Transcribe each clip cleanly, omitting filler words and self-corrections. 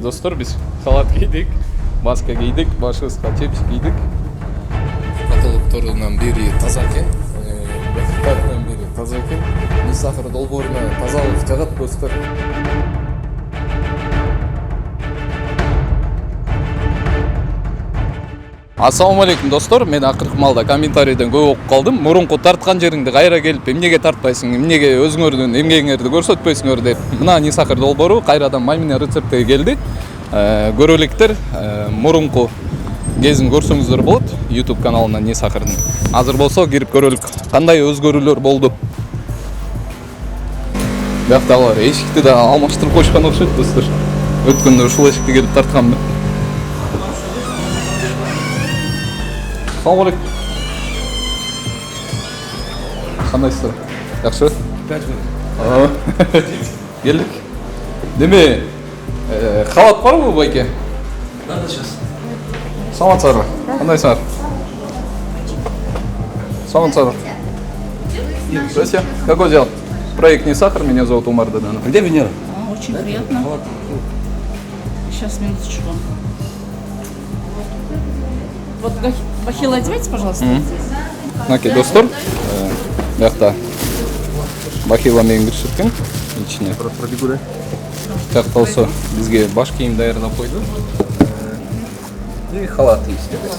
Достор, биз халат кийдик, маска кийдик, башыбызга чепчик кийдик. Каталогторунан бири таза экен, бактарынан бири таза экен. Несахар долбооруна тазалык жагат достор. Ассаламу алейкум достор, мен акыркы маалда комментарийден көп окуп калдым. Мурунку тарткан жериңди кайра келип, эмнеге тартпайсың, эмнеге өзүңөрдүн эмгегиңерди көрсөтпөйсүңөр деп. Мына Несахар долбоору кайрадан Маймина рецептиге келди. Көрөлүктөр, мурунку кезин көрсөңүздөр болот YouTube каналынан Несахардын. Азыр болсо кирип көрөлүк. Кандай өзгөрүүлөр болду? Бактагылар эшикти да алмаштырып койшкон окшойт достор. Өткөндө ушул эшикти келип тартканмын. Assalamu alaikum. Кандайсыздар? Жакшы? Келдик. Деме, халат барбы байке? Да, сейчас. Саламатсыздарбы? Кандайсыңар? Саламатсыздарбы? Здравствуйте. Как вас зовут? Проект Несахар, меня зовут Умар Даданов. Где Венера? Очень приятно. Сейчас, минуточку. Вот бахилы одевайте, пожалуйста. Наки, достор. Бяхта. Бахила менен киришкен. Ичине. Так болсо бизге баш кийим даярдап койду. И халат истебиз.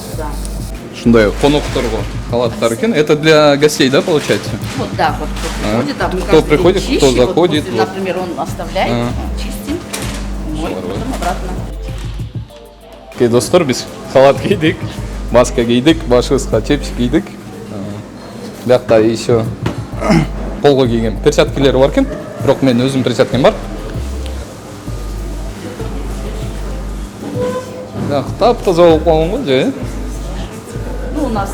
Шундай конокторго халаттар экен. Это для гостей, да, получается? Вот, да, вот приходит, да, кто приходит, чище, кто заходит. Вот, например, он оставляет, чистим, моет, потом обратно. Окей, достор, биз халат кийдик, маска кийдик, башыбызга чепчик кийдик. Бияқта еще колго кийген перчаткилер бар экен. Бирок мен өзүм перчаткам бар. Таптаза болуп калган го же? Ну, у нас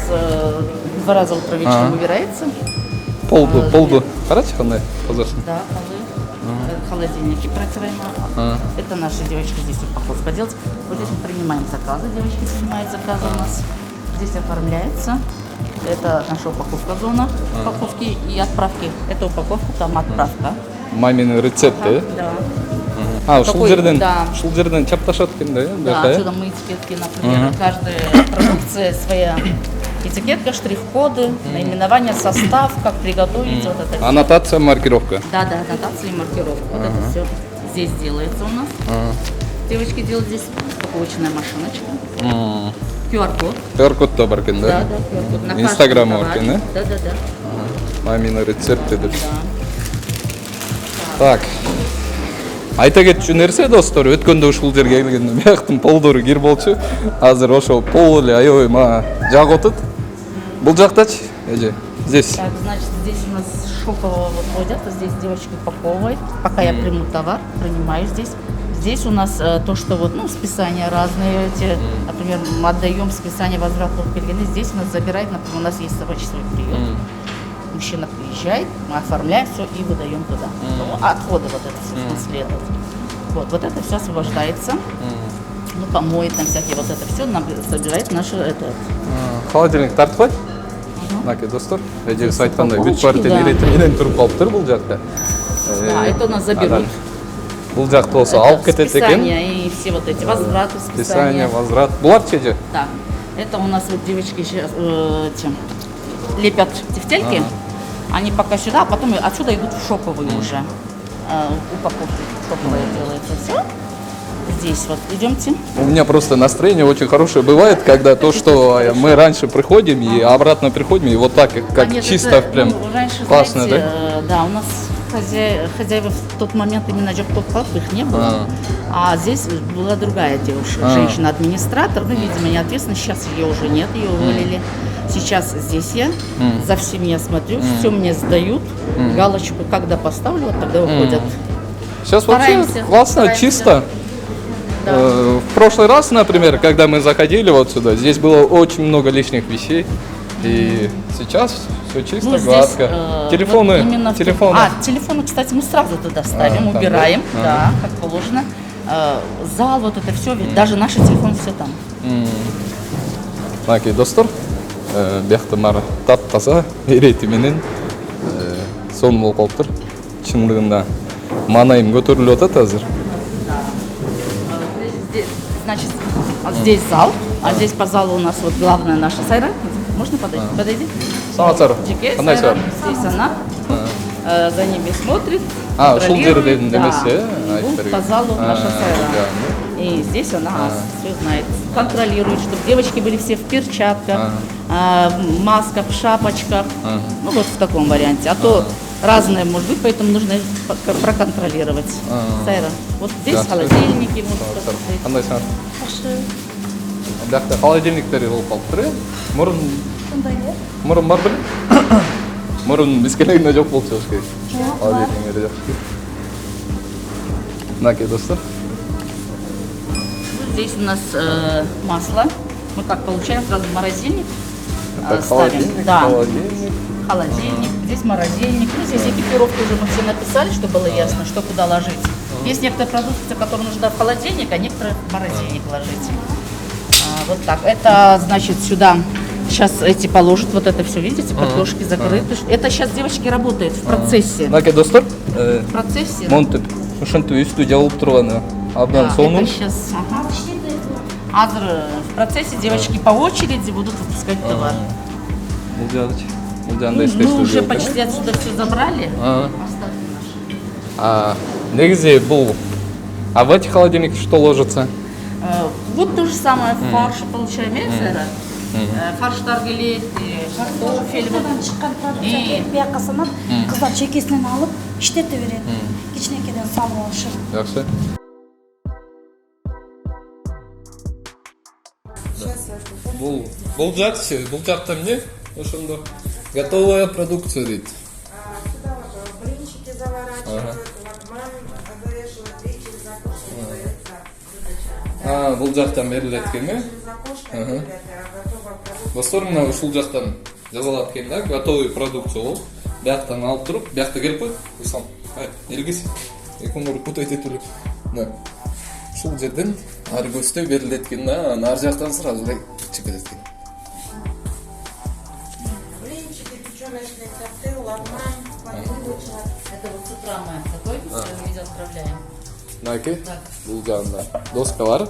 2 раза утро вечером убирается. Полду. Карачы кандай тазасы? Да, холодильники протираем. Это наши девочки здесь упаковка делают. Вот здесь мы принимаем заказы, девочки снимают заказы у нас. Здесь оформляется. Это наша упаковка зона упаковки и отправки. Это упаковка, там отправка. Мамины рецепты. Да. Ушул жерден чапташат экен да? Да, отсюда мы этикетки, например, каждая продукция своя. Этикетка, штрих-коды, наименование, состав, как приготовить, вот это. Аннотация, маркировка. Да, аннотация и маркировка. Вот это все здесь делается у нас. Девочки делают здесь упаковочная машиночка. QR-код. QR-код бар экен, да? Да, QR-код. Инстаграм бар экен, да? Да. Мамины рецепты деп. Да. Так. Айта кетчү нерсе достор, өткөндө ушул жерге келгенде бияктын полдору кир болчу. Азыр ошо пол эле аябай мага жагып атат. Бул жактачы, эже. Здесь. Так, значит, здесь у нас шокового выходят, здесь девочки упаковывают. Пока я приму товар, принимаю здесь. Здесь у нас то, что вот, списания разные эти, например, мы отдаем списание возвратов келгенде. Здесь у нас забирает, например, у нас есть собачий прием. Мужчина приезжает, мы оформляем все и выдаем туда. Отходы вот это все, в смысле этот. Вот это все освобождается. Помоет там всякие вот это все, нам собирает наши это. Холодильник тартпайт? Наки достор, эже сайткандай бүт квартира иретинен туруп калыптыр бул жакта. Да, это у нас заберут. Бул жакта болсо алып кетет экен. Списания и все вот эти возвраты, Списание, возврат. Буларчы же? Да. Это у нас вот девочки сейчас лепят тефтельки. Они пока сюда, а потом отсюда идут в шоковые уже. Упаковки шоковые делается все. Здесь вот идемте. У меня просто настроение очень хорошее бывает, когда то, что мы раньше приходим и обратно приходим, и вот так, как нет, чисто это, прям раньше, классно, знаете, да? Да, у нас хозяева в тот момент именно джоб-топ-клаб их не было. А здесь была другая девушка, женщина-администратор, видимо, не ответственна. Сейчас ее уже нет, ее уволили. Сейчас здесь я, за всем я смотрю, все мне сдают, галочку когда поставлю, вот тогда уходят. Сейчас вообще классно, чисто. Да. В прошлый раз, например, когда мы заходили вот сюда, здесь было очень много лишних вещей. И сейчас все чисто, гладко. Телефоны. Телефоны, кстати, мы сразу туда ставим, убираем, да, как положено. Зал, вот это все, даже наши телефоны все там. Окей, достор. Бияқта мара тап таза, ирети менен сонун болуп калыптыр. Чындыгында маанайым көтөрүлүп атат азыр. Здесь, значит, вот здесь зал, а здесь по залу у нас вот главная наша сайра. Можно подойти? Подойди. Саңатсар. Жеке Кандай сайра. сайра? Здесь она. За ними смотрит. Ушул контролирует. жерден Да. эмесе. Вот по залу наша сайра. И здесь она все знает, контролирует, чтобы девочки были все в перчатках, масках, в шапочках. Ну вот в таком варианте. А то разное может быть, поэтому нужно проконтролировать. Сайра. Вот здесь холодильники. Кандай саңар? Биякта холодильниктери болуп калыптыр. Мурун бар беле? Мурун биз келгенде жок болчу керек. Холодильниктери жок. Мынакей достор. Здесь у нас масло. Мы как получаем сразу в морозильник. Так, Ставим. холодильник, Да. холодильник. Холодильник. Здесь морозильник. Ну, здесь экипировку уже мы все написали, чтобы было ясно, что куда ложить. Есть некоторая продукция, которую нужно в холодильник, а некоторые в морозильник ложить. Вот так. Это значит сюда. Сейчас эти положат, вот это все, видите, картошки закрыты. Это сейчас девочки работают в процессе. Мынакей достор. В процессе. Монтип. Ушинтип үстү жабылып турганы. Абдан Да, сонун. это сейчас. Азыр в процессе девочки по очереди будут выпускать товар. Бул жагычы. Бул жагында Мы уже почти отсюда все забрали. Остатки наши. Негизи бул. А в эти холодильники что ложится? Вот то же самое фарш получаем, Сайра. Фарштар келет, картофель. Чыккан продукция бияка санап, кыздар чекесинен алып, иштете берет. Кичинекейден салып алышат. Жакшы. Бул жакшы, бул жакта эмне? Ошондо готовая продукция дейт. Сюда вот блинчики заворачивают, латман завешивают, и через окошко выдается выдача. Бул жактан берилет экен, э? Через окошко готова продукция. Достор, мына ушул жактан жазалат экен да, готовый продукция болуп, бияктан алып туруп, биякта келип кой. Ислам, элгиси. Экоңор путать этүлүк. Мына ушул жерден ары көздөй берилет экен да, ар жактан сразу эле чыгып кетет экен. Блинчики, печёночные торты, латман, выдача. Это вот с утра мы готовим, в виде отправляем. Мынакей, бул жагында доскалар.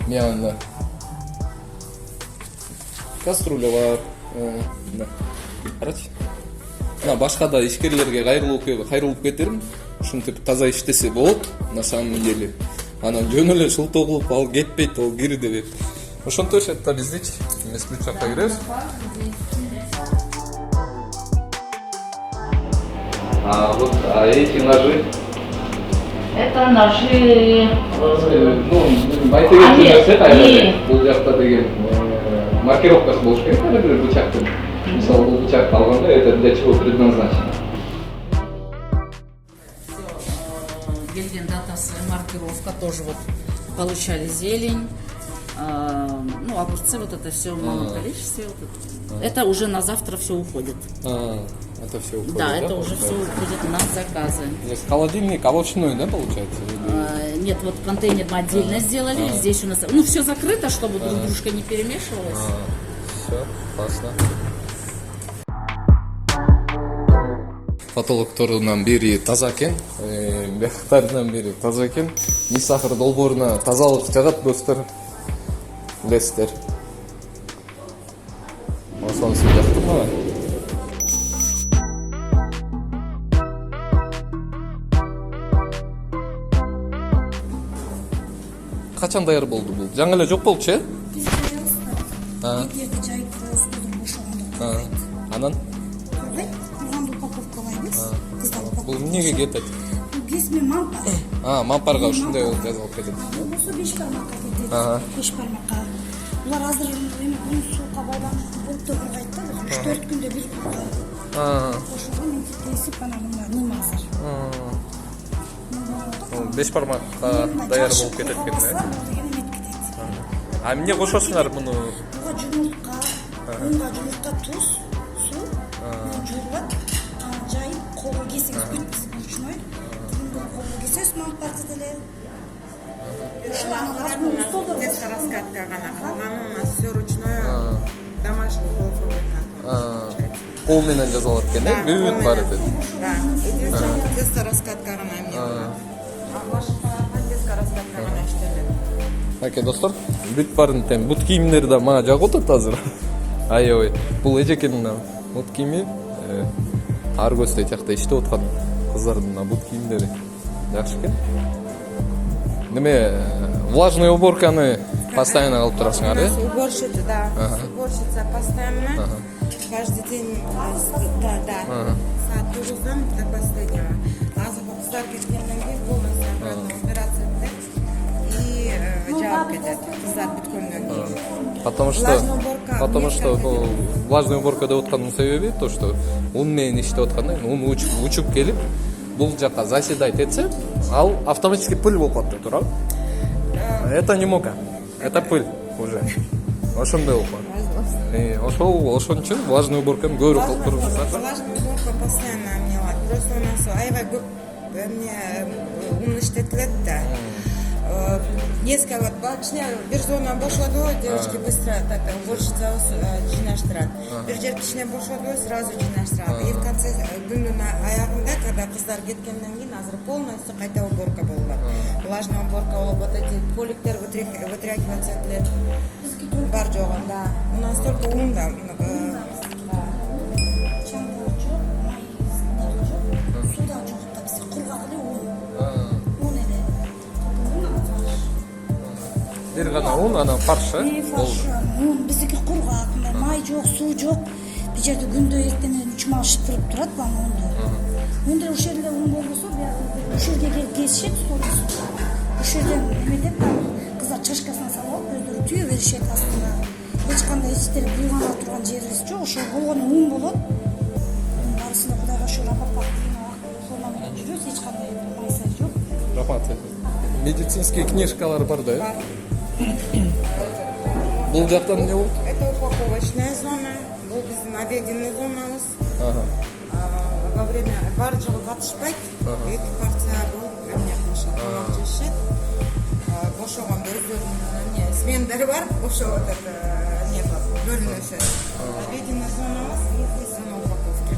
Мыягында кастрюлялар. Карачы. Мына башка да ишкерлерге кайрылып кетерим. Ушинтип таза иштесе болот, на самом деле. Анан жөн эле шылтоо кылып ал кетпейт, ал кирди деп. Ошонтип это биздичи эмес ключакка киребиз. Вот эти ножи. Это ножи. Майтеген нерсе кайра. Бул жакта деген маркировкасы болуш керек бир бычактын. Мисалы бул бычакты алганда это для чего предназначено? Гельген датасы, маркировка тоже вот получали зелень, ну огурцы, вот это все в малом количестве. Вот это уже на завтра все уходит. Это все уходит. Да, это уже все уходит на заказы. Есть холодильник овощной, да, получается? Нет, вот контейнер мы отдельно сделали. Здесь у нас, ну все закрыто, чтобы друг дружка не перемешивалось. Все, классно. Фотологторунан бери таза экен, бияктарынан бери таза экен. Нисахыр долбооруна тазалык жагат достор. Билесиздер. Ошонусу жактырмабы? Качан даяр болду бул? Жаңы эле жок болчу, э? Биз даярбыз. Эгерде жайып коебуз бошогондо. Анан Турбайт. Мурганды упаковкалайбыз. Кыздар бул эмнеге кетет? Кесме мампар. Мампарга ушундай болуп жазылып кетет. Болсо 5 бармакка кетет. 5 бармакка. Булар азыр эми суукка байланып болуп тургайт да. 3-4 күндө бир кошулган интесип анан мына ним азыр. 5 бармакка даяр болуп кетет экен да. Эмне кошосуңар муну? Буга жумуртка, унга жумуртка, туз, суу, жуулат, жайып колго кесеңиз бүт ручной. Колго кесесиз мампарды деле. Здесь раскатка, у нас все ручное, домашний полуфабрикат. Кол менен жасалат экен, Да, бүт бар экен. Да. Единственное, детская раскатка ғана мен. А башқа детская раскатка ғана иштелет. Аке достор, бүт барын тем бут кийимдер да мага жагып атат азыр. Аябай. Бул эжекенин бут кийими ар көздөй жакта иштеп аткан кыздардын бут кийимдери жакшы экен. Неме влажный уборканы постоянно кылып турасыңар, э? Уборщица, да. Уборщица постоянно. Каждый день, да. Саат 9-дан до последнего. Азыр кыздар кеткенден кийин полностью обратно убираться этет и жаап кетет. Кыздар бүткөндөн кийин. Потому что влажный уборка деп атканын себеби то, что ун менен иштеп атканда ун учуп келип бул жака заседать этсе, ал автоматически пыль болуп калат, туурабы? Это не мука, это пыль уже. Ошондой болуп калат. Ошон үчүн влажный уборканы көбүрөөк кылып туруп жатат. Влажный уборка постоянно эмнелат. Просто у нас аябай көп ун иштетилет да. Несколько вот кичине бир зона бошоду, девушки быстро так уборщица жыйнаштырат. Бир жер кичине бошоду, сразу жыйнаштырат. И в конце күндүн аягында, когда кыздар кеткенден кийин азыр полностью кайта уборка болот. Влажная уборка болуп атат, поликтер вытряхиваться этилет. Бар жогу, да. У нас только ун да. Суда жок да биз кургак эле ун эле. Бир гана ун, анан фарш, Фарш, ун биздики кургак, май жок, суу жок. Бул жерде күндө эртеңден 3 машина туруп турат бана унду. Унда ушул жерде ун болбосо, ушул жерге келип кесишет, ушул жерден эметет да. Кыздар чашкасына салып, өздөрү түйө беришет астына. Эч кандай иштелип буйгана турган жерибиз жок, ошол болгону ун болот. Барысында Кудайга шүгүр апапак форма менен жүрөбүз, эч кандай майса жок. Рахмат. Медицинские книжкалар бар да, э? Бул жактан эмне болот? Это упаковочная зона, бул биздин обеденный зонабыз. Во время бар жолу батышпайт, 2 порция бул эмне кылышат, тамак жешет. Бошогон өздөрүнүн смендери бар, бошого деп не бар, бөлүнүшөт. Обеденный зонабыз и зона упаковки.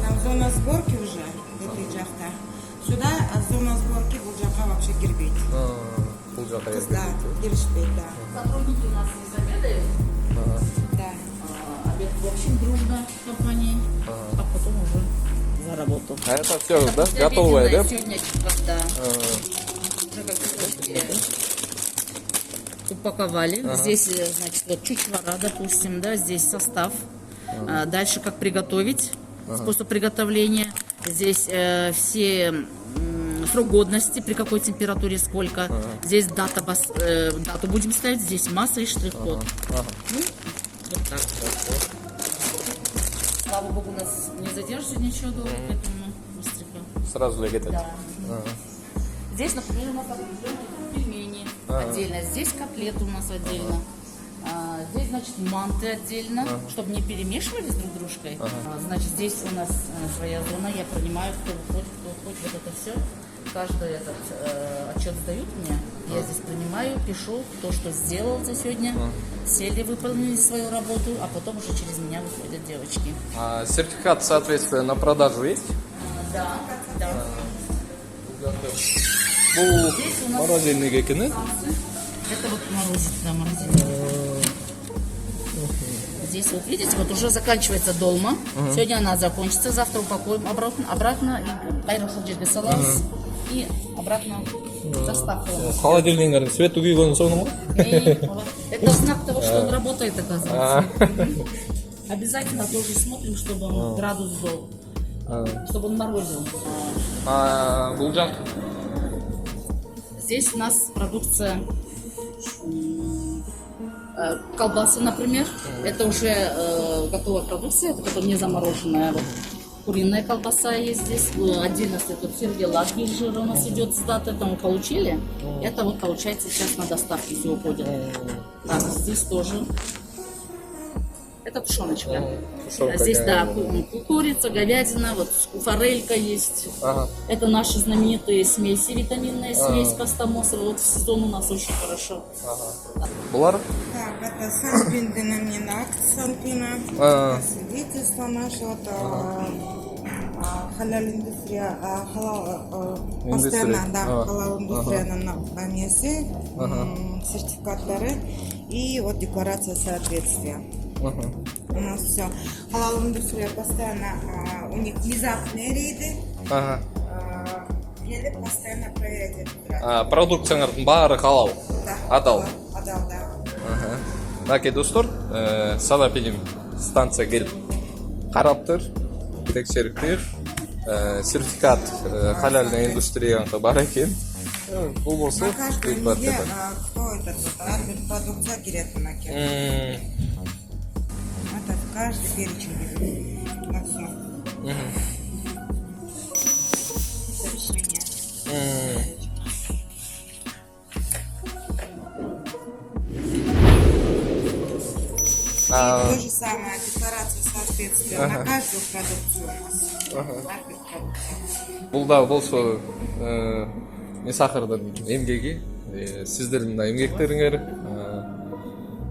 Там зона сборки уже, эти жакта. Сюда зона сборки бул жака вообще кирбейт. Бул жака Да, киришпейт, да. Сотрудники у нас здесь обедают. Да. Обед в общем дружно с компанией, а потом уже за работу. А это все, да? Готовое, да? Сегодня да. Уже как упаковали. Здесь, значит, вот чучвара, допустим, да, здесь состав. Дальше как приготовить, способ приготовления. Здесь все срок годности, при какой температуре сколько. Здесь дату будем ставить, здесь масса и штрих-код. Ну, вот так. Слава богу, у нас не задержится ничего долго, поэтому быстренько. Сразу легет. Да. Здесь, например, у нас пельмени отдельно, здесь котлеты у нас отдельно. Здесь, значит, манты отдельно, чтобы не перемешивались друг с дружкой. Значит, здесь у нас своя зона, я принимаю, кто выходит, вот это все. Каждый этот отчет сдают мне, я здесь принимаю, пишу то, что сделал за сегодня, сели, выполнили свою работу, а потом уже через меня выходят девочки. А сертификат соответствия на продажу есть? Да, да. Бул морозильный экен, э? Это вот морозильный. Здесь вот видите, вот уже заканчивается долма. Сегодня она закончится, завтра упакуем обратно и кайраху жерге саламыз. И обратно доставка. Холодильниктің свету күйгөнүн соңу му? Это знак того, что он работает, оказывается. Обязательно тоже смотрим, чтобы он градус был, чтобы он морозил. Бул жак? Здесь у нас продукция колбасы, например. Это уже готовая продукция, это потом не замороженная. Вот. Куриная колбаса есть здесь. Отдельно стоит вот сервелат, жир у нас идет с даты, это мы получили. Это вот получается сейчас на доставке все уходит. Так, здесь тоже. Это тушеночка. Здесь, да, курица, говядина, вот форелька есть. Это наши знаменитые смеси, витаминная смесь Костомосова. Вот в сезон у нас очень хорошо. Булар? Так, это санпин, денаминакт санпина. строительство наше, вот, халал индустрия, постоянно, да, халал индустрия на месте, сертификатлары и вот декларация соответствия. У нас все. Халал индустрия постоянно, у них внезапные рейды, gelip постоянно проверять это. Продукцияңардын баары халал. Да, Адал. Адал, да. Мынакей достор, сабап илим станция келип караптыр, текшериптир. Сертификат халяльный индустрияга бар экен. Бул болсо На каждой неделе, кто этот вот, продукция келет мынакей. Это каждый перечень берет. На все. То же самое, декларация соответствия на каждую продукцию у нас. Бул да болсо Мисахырдын эмгеги, сиздердин да эмгектериңер.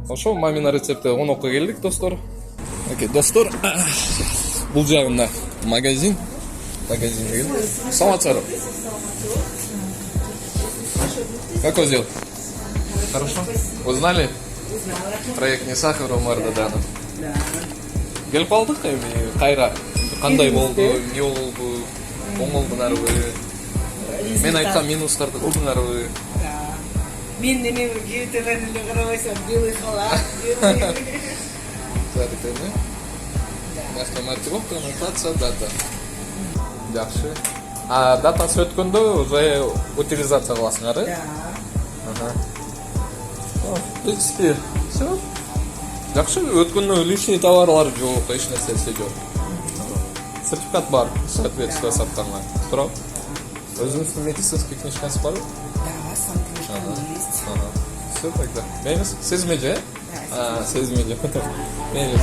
Ошо мамина рецепти конокко келдик достор. Окей, достор. Бул жагында магазин. Магазин. Саламатсыздар. Как вас зовут? Хорошо. Узнали? Проект не сахар Омардадана. Да. Келип калдык эми кайра. Кандай болду, эмне болду? Оңолдуңарбы? Мен айткан минустарды көрдүңарбы? Да. Мен неме кийүүтөрүн эле карабайсам, белый халат. Заритени. Башка маркировка, аннотация, дата. Жакшы. А датасы өткөндө уже утилизация кыласыңар, э? Да. В принципе, все. Жакшы, өткөндө лишний товарлар жок, эч нерсе жок. Сертификат бар, соответствие сатканга. Туурабы? Өзүңүздүн медицинский книжкаңыз барбы? Да, сам книжкам есть. Все тогда. Мейли, сиз меже? Да. Сиз меже. Мейли.